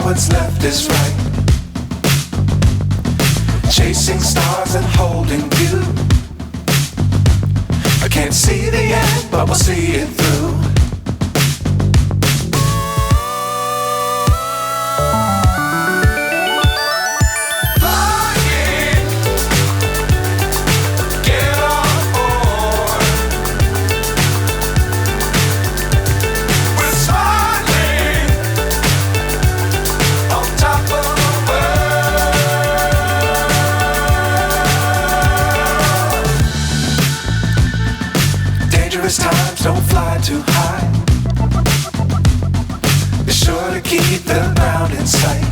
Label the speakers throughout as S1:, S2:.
S1: what's left is right. Chasing stars and holding you. I can't see the end, but we'll see it through. Times don't fly too high. Be sure to keep the ground in sight.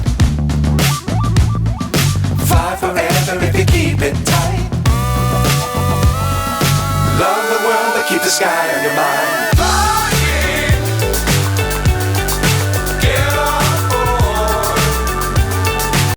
S1: Fly forever if you keep it tight. Love the world but keep the sky on your mind.